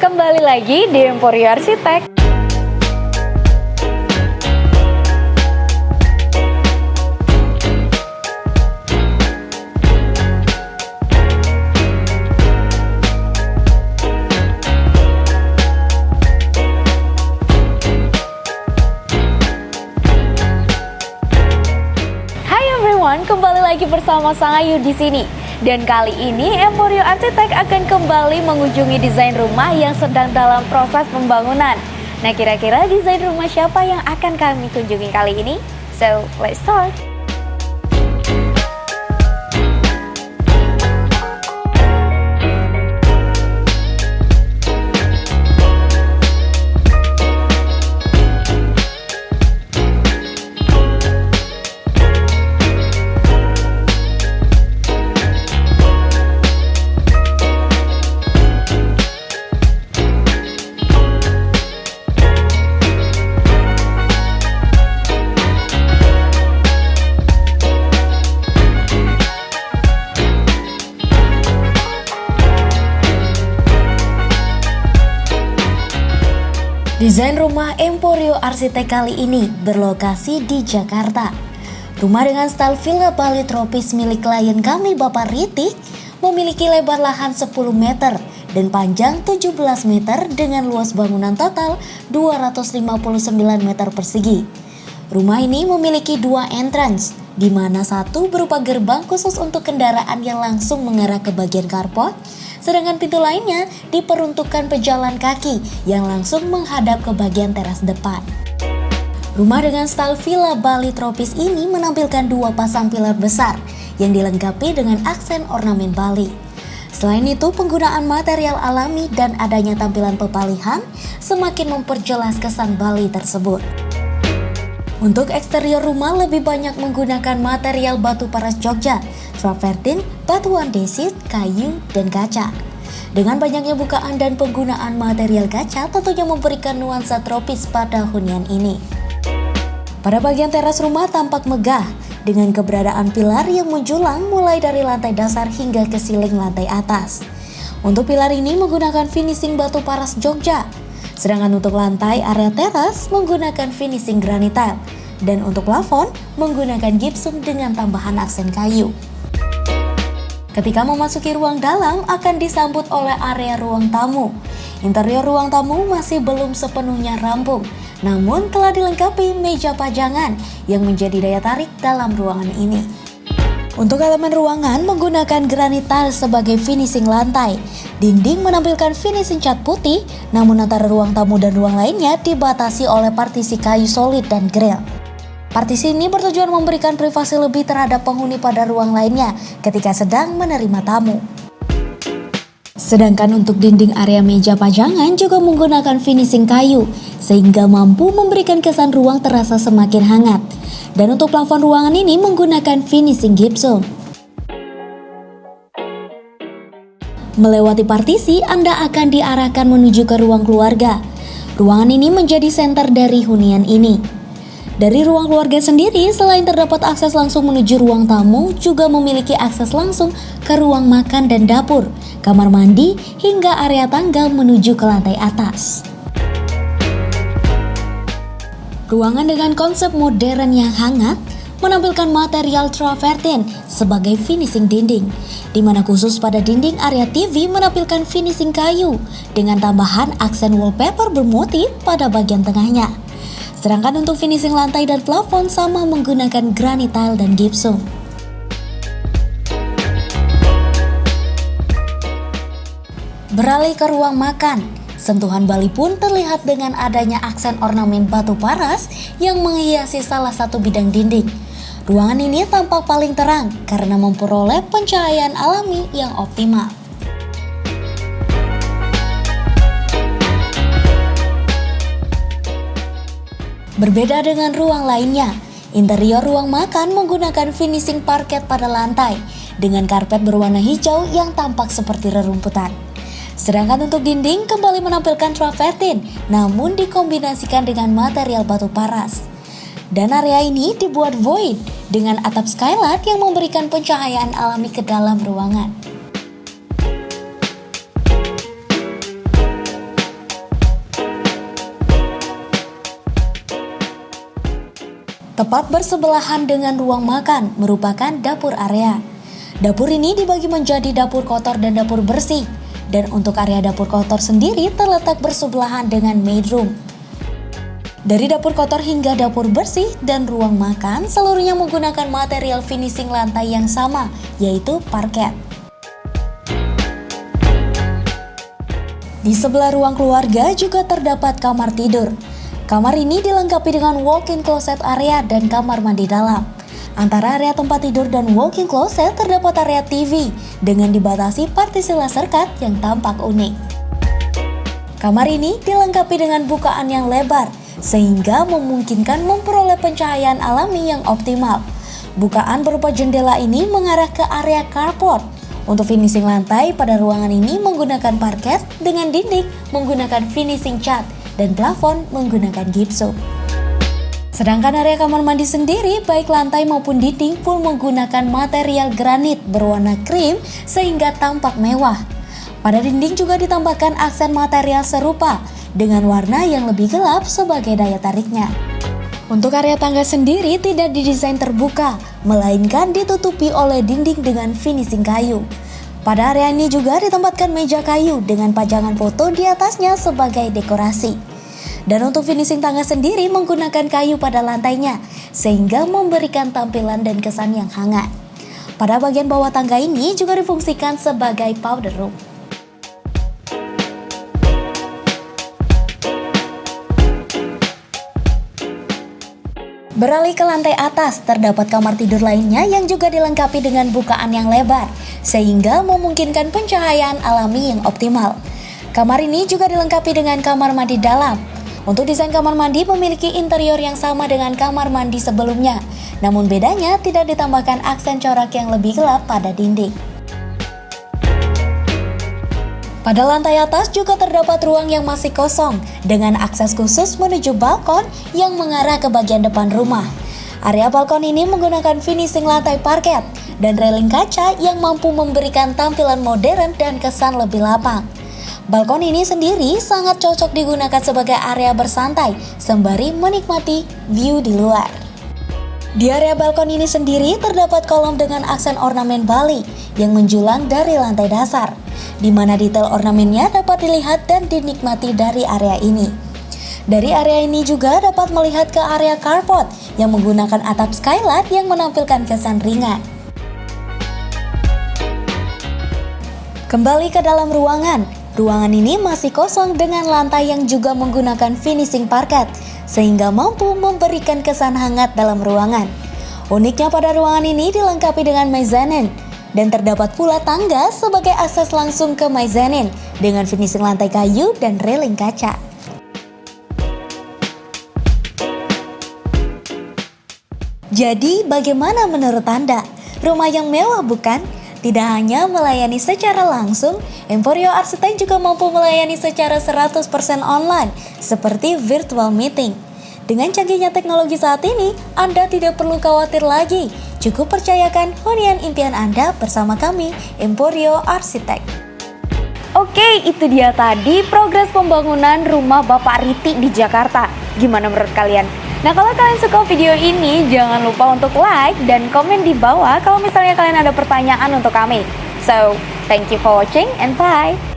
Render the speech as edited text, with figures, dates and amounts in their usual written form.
Kembali lagi di Emporio Arsitek. Hai everyone, kembali lagi bersama Sang Ayu di sini. Dan kali ini Emporio Arsitek akan kembali mengunjungi desain rumah yang sedang dalam proses pembangunan. Nah, kira-kira desain rumah siapa yang akan kami kunjungi kali ini? So, let's start! Desain rumah Emporio Arsitek kali ini berlokasi di Jakarta. Rumah dengan style villa Bali tropis milik klien kami Bapak Ritik memiliki lebar lahan 10 meter dan panjang 17 meter dengan luas bangunan total 259 meter persegi. Rumah ini memiliki 2 entrance, di mana satu berupa gerbang khusus untuk kendaraan yang langsung mengarah ke bagian carport, sedangkan pintu lainnya diperuntukkan pejalan kaki yang langsung menghadap ke bagian teras depan. Rumah dengan style villa Bali tropis ini menampilkan 2 pasang pilar besar yang dilengkapi dengan aksen ornamen Bali. Selain itu, penggunaan material alami dan adanya tampilan pepalihan semakin memperjelas kesan Bali tersebut. Untuk eksterior rumah lebih banyak menggunakan material batu paras Jogja, travertin, batu andesit, kayu, dan kaca. Dengan banyaknya bukaan dan penggunaan material kaca tentunya memberikan nuansa tropis pada hunian ini. Pada bagian teras rumah tampak megah dengan keberadaan pilar yang menjulang mulai dari lantai dasar hingga ke siling lantai atas. Untuk pilar ini menggunakan finishing batu paras Jogja. Sedangkan untuk lantai area teras menggunakan finishing granitile dan untuk plafon menggunakan gypsum dengan tambahan aksen kayu. Ketika memasuki ruang dalam akan disambut oleh area ruang tamu. Interior ruang tamu masih belum sepenuhnya rampung, namun telah dilengkapi meja pajangan yang menjadi daya tarik dalam ruangan ini. Untuk elemen ruangan menggunakan granit tile sebagai finishing lantai. Dinding menampilkan finishing cat putih, namun antara ruang tamu dan ruang lainnya dibatasi oleh partisi kayu solid dan grill. Partisi ini bertujuan memberikan privasi lebih terhadap penghuni pada ruang lainnya ketika sedang menerima tamu. Sedangkan untuk dinding area meja pajangan juga menggunakan finishing kayu, sehingga mampu memberikan kesan ruang terasa semakin hangat. Dan untuk plafon ruangan ini menggunakan finishing gypsum. Melewati partisi, Anda akan diarahkan menuju ke ruang keluarga. Ruangan ini menjadi senter dari hunian ini. Dari ruang keluarga sendiri, selain terdapat akses langsung menuju ruang tamu, juga memiliki akses langsung ke ruang makan dan dapur, kamar mandi, hingga area tangga menuju ke lantai atas. Ruangan dengan konsep modern yang hangat menampilkan material travertin sebagai finishing dinding, di mana khusus pada dinding area TV menampilkan finishing kayu dengan tambahan aksen wallpaper bermotif pada bagian tengahnya. Sedangkan untuk finishing lantai dan plafon sama menggunakan granit tile dan gypsum. Beralih ke ruang makan, sentuhan Bali pun terlihat dengan adanya aksen ornamen batu paras yang menghiasi salah satu bidang dinding. Ruangan ini tampak paling terang karena memperoleh pencahayaan alami yang optimal. Berbeda dengan ruang lainnya, interior ruang makan menggunakan finishing parket pada lantai dengan karpet berwarna hijau yang tampak seperti rerumputan. Sedangkan untuk dinding kembali menampilkan travertin, namun dikombinasikan dengan material batu paras. Dan area ini dibuat void dengan atap skylight yang memberikan pencahayaan alami ke dalam ruangan. Tepat bersebelahan dengan ruang makan merupakan dapur area. Dapur ini dibagi menjadi dapur kotor dan dapur bersih. Dan untuk area dapur kotor sendiri terletak bersebelahan dengan maid room. Dari dapur kotor hingga dapur bersih dan ruang makan seluruhnya menggunakan material finishing lantai yang sama, yaitu parket. Di sebelah ruang keluarga juga terdapat kamar tidur. Kamar ini dilengkapi dengan walk-in closet area dan kamar mandi dalam. Antara area tempat tidur dan walk-in closet terdapat area TV dengan dibatasi partisi laser cut yang tampak unik. Kamar ini dilengkapi dengan bukaan yang lebar sehingga memungkinkan memperoleh pencahayaan alami yang optimal. Bukaan berupa jendela ini mengarah ke area carport. Untuk finishing lantai pada ruangan ini menggunakan parket dengan dinding menggunakan finishing cat dan plafon menggunakan gipsum. Sedangkan area kamar mandi sendiri baik lantai maupun dinding full menggunakan material granit berwarna krim sehingga tampak mewah. Pada dinding juga ditambahkan aksen material serupa dengan warna yang lebih gelap sebagai daya tariknya. Untuk area tangga sendiri tidak didesain terbuka, melainkan ditutupi oleh dinding dengan finishing kayu. Pada area ini juga ditempatkan meja kayu dengan pajangan foto di atasnya sebagai dekorasi. Dan untuk finishing tangga sendiri menggunakan kayu pada lantainya, sehingga memberikan tampilan dan kesan yang hangat. Pada bagian bawah tangga ini juga difungsikan sebagai powder room. Beralih ke lantai atas, terdapat kamar tidur lainnya yang juga dilengkapi dengan bukaan yang lebar, sehingga memungkinkan pencahayaan alami yang optimal. Kamar ini juga dilengkapi dengan kamar mandi dalam. Untuk desain kamar mandi memiliki interior yang sama dengan kamar mandi sebelumnya, namun bedanya tidak ditambahkan aksen corak yang lebih gelap pada dinding. Pada lantai atas juga terdapat ruang yang masih kosong dengan akses khusus menuju balkon yang mengarah ke bagian depan rumah. Area balkon ini menggunakan finishing lantai parket dan railing kaca yang mampu memberikan tampilan modern dan kesan lebih lapang. Balkon ini sendiri sangat cocok digunakan sebagai area bersantai sembari menikmati view di luar. Di area balkon ini sendiri terdapat kolom dengan aksen ornamen Bali yang menjulang dari lantai dasar, di mana detail ornamennya dapat dilihat dan dinikmati dari area ini. Dari area ini juga dapat melihat ke area carport yang menggunakan atap skylight yang menampilkan kesan ringan. Kembali ke dalam ruangan. Ruangan ini masih kosong dengan lantai yang juga menggunakan finishing parket, sehingga mampu memberikan kesan hangat dalam ruangan. Uniknya pada ruangan ini dilengkapi dengan mezzanine, dan terdapat pula tangga sebagai akses langsung ke mezzanine dengan finishing lantai kayu dan railing kaca. Jadi bagaimana menurut Anda? Rumah yang mewah bukan? Tidak hanya melayani secara langsung, Emporio Arsitek juga mampu melayani secara 100% online seperti virtual meeting. Dengan canggihnya teknologi saat ini, Anda tidak perlu khawatir lagi. Cukup percayakan hunian impian Anda bersama kami, Emporio Arsitek. Oke, itu dia tadi progres pembangunan rumah Bapak Riti di Jakarta. Gimana menurut kalian? Nah, kalau kalian suka video ini, jangan lupa untuk like dan komen di bawah kalau misalnya kalian ada pertanyaan untuk kami. So, thank you for watching and bye!